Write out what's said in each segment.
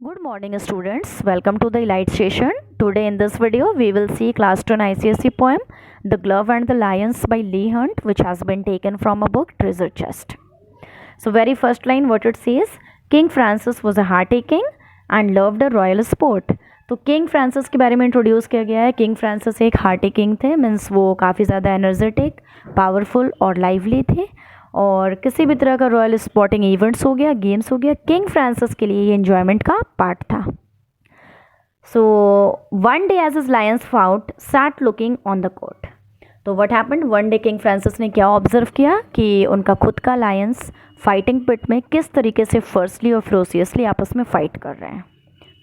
Good morning students, welcome to the Elite session. Today in this video we will see class 10 ICSE poem The Glove and the Lions by Leigh Hunt, which has been taken from a book Treasure Chest. So very first line what it says, King Francis was a hearty king and loved a royal sport. तो king Francis के बारे में introduce किया गया है. King Francis एक hearty king थे, means वो काफ़ी ज़्यादा एनर्जेटिक, पावरफुल और लाइवली थे. और किसी भी तरह का रॉयल स्पोर्टिंग इवेंट्स हो गया, गेम्स हो गया, किंग फ्रांसिस के लिए ये इन्जॉयमेंट का पार्ट था. So one day as his lions fought sat looking on the court. तो what happened, one day King Francis ने क्या ऑब्जर्व किया कि उनका खुद का लायंस फाइटिंग पिट में किस तरीके से फर्स्टली और फ्रोसियसली आपस में फाइट कर रहे हैं,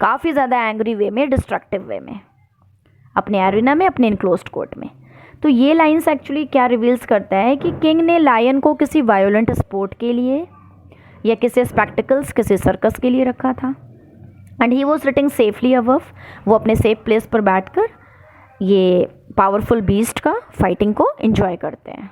काफ़ी ज़्यादा एंग्री वे में, डिस्ट्रक्टिव वे में, अपने एरिना में, अपने इनक्लोज्ड कोर्ट में. तो ये लाइंस एक्चुअली क्या रिवील्स करता है कि किंग ने लायन को किसी वायोलेंट स्पोर्ट के लिए या किसी स्पेक्टिकल्स, किसी सर्कस के लिए रखा था. And he was sitting safely above, वो अपने सेफ प्लेस पर बैठकर ये पावरफुल बीस्ट का फाइटिंग को एंजॉय करते हैं.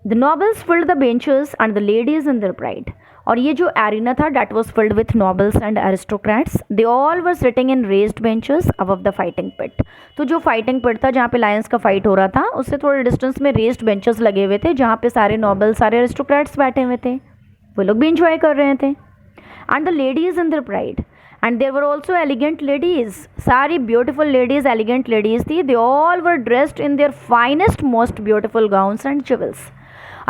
The nobles filled the benches and the ladies in their pride. और ये जो एरिना था that was filled with nobles and aristocrats. They all were sitting in raised benches above the fighting pit. तो जो fighting पिट था जहाँ पे Lions का फाइट हो रहा था, उससे थोड़े डिस्टेंस में रेस्ड बेंचेस लगे हुए थे जहाँ पे सारे नॉबल्स, सारे एरिस्टोक्रेट्स बैठे हुए थे, वो लोग भी इंजॉय कर रहे थे. And the ladies in their pride, and there were also elegant ladies. सारी ब्यूटिफुल लेडीज, एलिगेंट लेडीज थी. They all were dressed in their finest most beautiful gowns and jewels.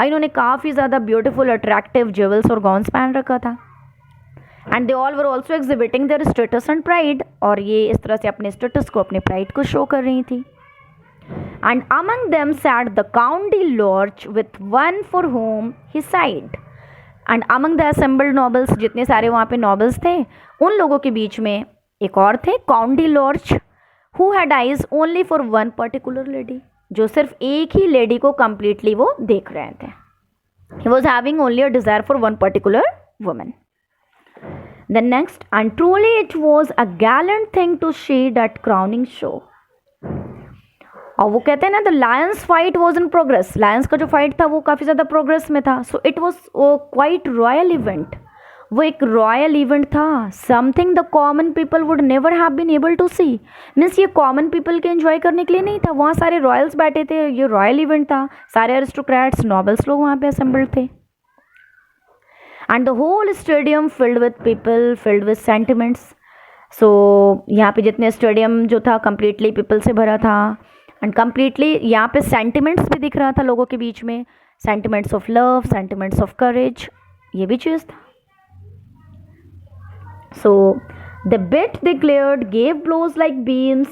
इन्होंने काफ़ी ज़्यादा ब्यूटीफुल अट्रैक्टिव ज्वेल्स और gowns पहन रखा था. And they all were also exhibiting their status and pride. और ये इस तरह से अपने स्टेटस को, अपने प्राइड को शो कर रही थी. And among them sat the count de Lorge with one for whom he sighed. And among the assembled nobles, जितने सारे वहाँ पे नॉबल्स थे, उन लोगों के बीच में एक और थे, count de Lorge, who had eyes only for one particular lady, जो सिर्फ एक ही लेडी को कंप्लीटली वो देख रहे थे. He was having only a desire for one particular woman. Then next, and truly it was a gallant thing to see that crowning show. और वो कहते हैं ना, the lions fight was in progress. Lions का जो fight था वो काफ़ी ज़्यादा प्रोग्रेस में था. So it was quite royal event. वो एक रॉयल इवेंट था. Something the common people would never have been able to see. Means ये कॉमन पीपल के एंजॉय करने के लिए नहीं था. वहाँ सारे रॉयल्स बैठे थे, ये रॉयल इवेंट था. सारे एरिस्टोक्रेट्स, नॉबल्स लोग वहाँ पे असेंबल्ड थे. And the whole stadium filled with people, filled with sentiments. So यहाँ पे जितने स्टेडियम जो था कम्प्लीटली पीपल से भरा था. एंड कम्प्लीटली यहाँ पे सेंटिमेंट्स भी दिख रहा था लोगों के बीच में. Sentiments of love, sentiments of courage, ये भी चीज़ था. So they bit, they glared, gave blows like beams.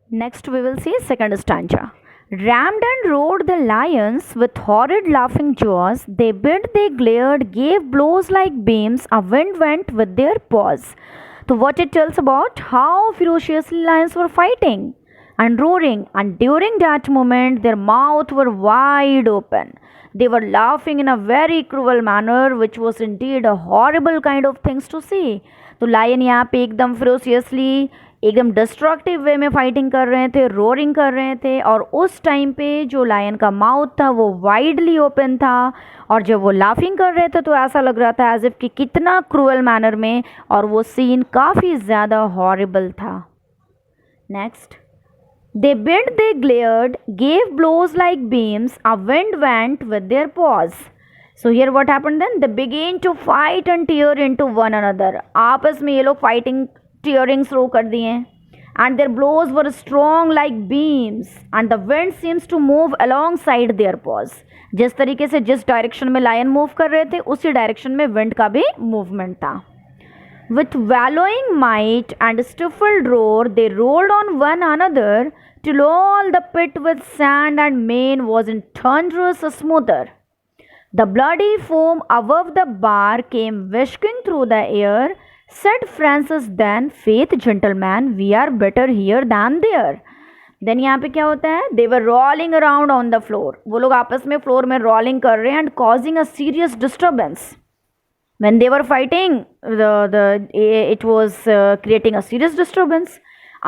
Next we will see second stanza. Rammed and roared the lions with horrid laughing jaws. They bit, they glared, gave blows like beams. A wind went with their paws. So what it tells about how ferociously lions were fighting and roaring, and during that moment their mouths were wide open. They were laughing in a very cruel manner, which was indeed a horrible kind of things to see. तो lion यहाँ पे एकदम ferociously, एकदम destructive वे में fighting कर रहे थे, roaring कर रहे थे. और उस टाइम पे जो लायन का माउथ था वो वाइडली ओपन था. और जब वो लाफिंग कर रहे थे तो ऐसा लग रहा था एज इफ कि कितना क्रूअल मैनर में, और वो सीन काफ़ी ज़्यादा हॉरिबल था. Next, they bit, they glared, gave blows like beams, a wind went with their paws. So here what happened then? They began to fight and tear into one another. आपस में ये लोग fighting, tearing शुरू कर दिए. And their blows were strong like beams, and the wind seems to move alongside their paws. जिस तरीके से जिस डायरेक्शन में लायन मूव कर रहे थे उसी डायरेक्शन में विंड का भी मूवमेंट था. With wallowing might and stifled roar, they rolled on one another till all the pit with sand and mane was in thunderous smother. The bloody foam above the bar came whisking through the air. Said Francis then, "Faith, gentlemen, we are better here than there." Then यहाँ पे क्या होता है? They were rolling around on the floor. वो लोग आपस में floor में rolling कर रहे हैं and causing a serious disturbance. When they were fighting, it was creating a serious disturbance,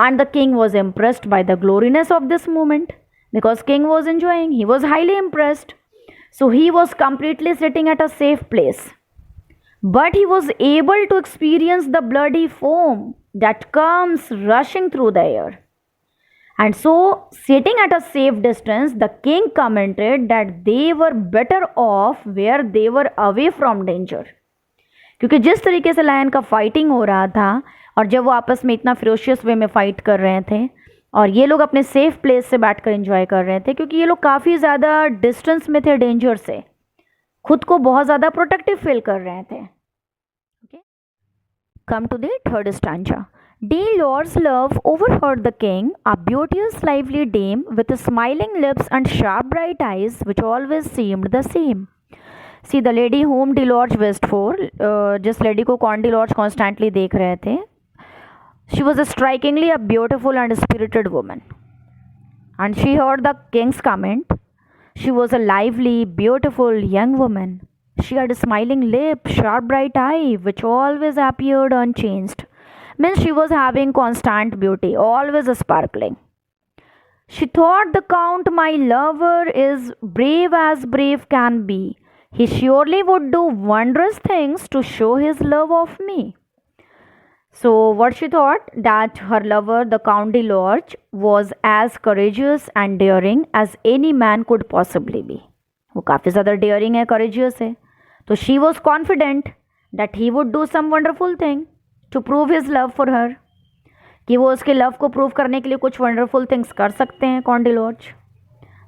and the king was impressed by the gloriness of this moment, because king was enjoying. He was highly impressed. So he was completely sitting at a safe place, but he was able to experience the bloody foam that comes rushing through the air. And so, sitting at a safe distance, the king commented that they were better off where they were away from danger. क्योंकि जिस तरीके से lion का fighting हो रहा था और जब वो आपस में इतना फिरोशियस वे में फाइट कर रहे थे और ये लोग अपने सेफ प्लेस से बैठकर एंजॉय कर रहे थे, क्योंकि ये लोग काफ़ी ज़्यादा डिस्टेंस में थे डेंजर से, खुद को बहुत ज़्यादा प्रोटेक्टिव फील कर रहे थे. Okay, come to the third stanza. Delor's love overheard the king, a beauteous, lively dame with smiling lips and sharp bright eyes, which always seemed the same. See, the lady whom Delorge wished for, जिस lady को कौन Delorge constantly देख रहे थे, she was strikingly a beautiful and spirited woman. And she heard the king's comment. She was a lively, beautiful young woman. She had a smiling lip, sharp bright eye, which always appeared unchanged. Means she was having constant beauty, always sparkling. She thought the count, my lover, is brave as brave can be. He surely would do wondrous things to show his love of me. So what she thought, that her lover, the Count Delorge, was as courageous and daring as any man could possibly be. वो काफ़ी ज़्यादा daring है, courageous है. तो she was confident that he would do some wonderful thing to prove his love for her, कि वो उसके love को प्रूव करने के लिए कुछ वंडरफुल थिंग्स कर सकते हैं कौन डिलॉर्ज.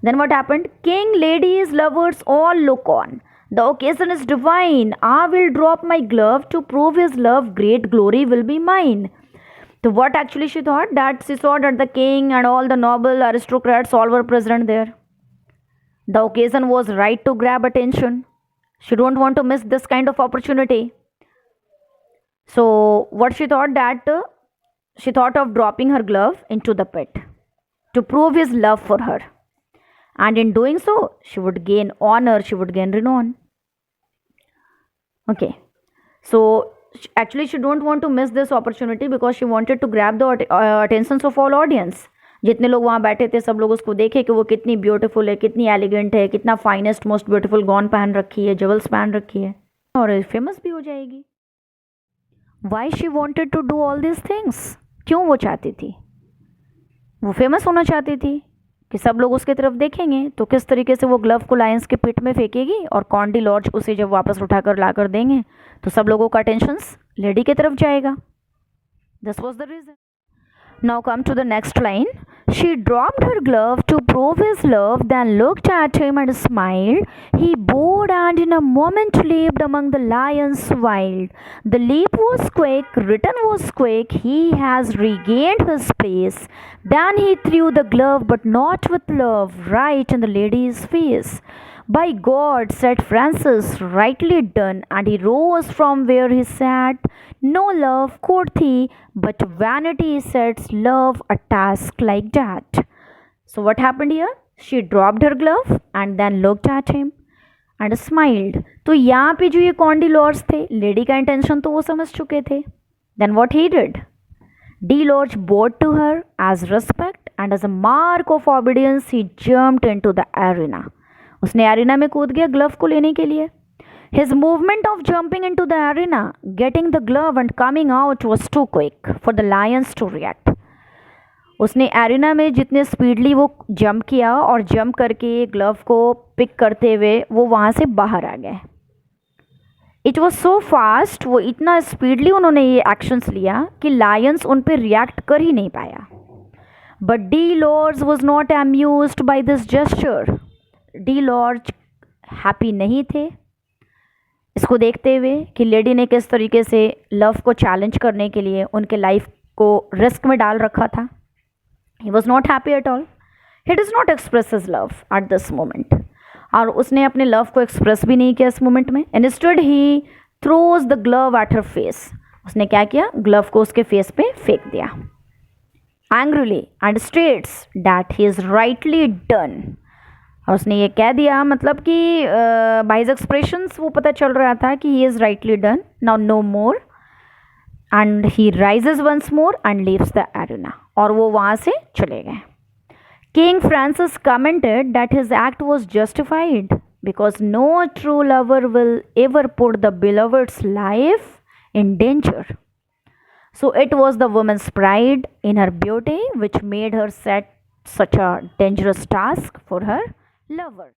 Then what happened? King, ladies, lovers, all look on. The occasion is divine. I will drop my glove to prove his love. Great glory will be mine. So what actually she thought? That she saw that the king and all the noble aristocrats all were present there. The occasion was right to grab attention. She don't want to miss this kind of opportunity. So what she thought, that she thought of dropping her glove into the pit to prove his love for her. And in doing so, she would gain honor, she would gain renown. Okay. So actually she don't want to miss this opportunity because she wanted to grab the attention of all audience. जितने लोग वहाँ बैठे थे सब लोग उसको देखे कि वो कितनी ब्यूटीफुल है, कितनी एलिगेंट है, कितना फाइनेस्ट मोस्ट ब्यूटीफुल गॉन पहन रखी है, जवल्स पहन रखी है, और फेमस भी हो जाएगी. Why she wanted to do all this things. क्यों वो चाहती थी? वो फेमस होना चाहती थी कि सब लोग उसकी तरफ देखेंगे तो किस तरीके से वो ग्लव को लायंस के पिट में फेंकेगी और कौन डिलॉर्ज उसे जब वापस उठाकर ला कर देंगे तो सब लोगों का अटेंशंस लेडी की तरफ जाएगा. This was the reason. Now come to the next line. She dropped her glove to prove his love, then looked at him and smiled. He bowed and in a moment leaped among the lions wild. The leap was quick, return was quick. He has regained his place. Then he threw the glove, but not with love, right in the lady's face. By God, said Francis, rightly done, and he rose from where he sat. No love, quoth he, but vanity sets love a task like that. So what happened here? She dropped her glove and then looked at him and smiled. तो यहाँ पे जो ये कॉन्डिलॉर्स थे, lady का intention तो वो समझ चुके थे. Then what he did? Delorge bowed to her as respect, and as a mark of obedience he jumped into the arena. उसने एरिना में कूद गया ग्लव को लेने के लिए. His movement of jumping into the arena, getting the glove and coming out was too quick for the lions to react. उसने arena में जितने स्पीडली वो जंप किया और जंप करके ग्लव को पिक करते हुए वो वहाँ से बाहर आ गए. इट वॉज सो फास्ट, वो इतना स्पीडली उन्होंने ये एक्शंस लिया कि लायंस उन पर रिएक्ट कर ही नहीं पाया. But Delorge was not amused by this gesture. Delorge happy नहीं थे इसको देखते हुए कि लेडी ने किस तरीके से लव को चैलेंज करने के लिए उनके लाइफ को रिस्क में डाल रखा था. He was not happy at all. He does not express his love at this moment. और उसने अपने लव को एक्सप्रेस भी नहीं किया इस मोमेंट में. Instead he throws the glove at her face. उसने क्या किया? ग्लव को उसके फेस पे फेंक दिया angrily and states that he is rightly done. और उसने ये कह दिया, मतलब कि बाय हिज एक्सप्रेशंस वो पता चल रहा था कि he is rightly done. Now no more. And he rises once more and leaves the arena. और वो वहाँ से चले गए. King Francis commented that his act was justified because no true lover will ever put the beloved's life in danger. So it was the woman's pride in her beauty which made her set such a dangerous task for her lover.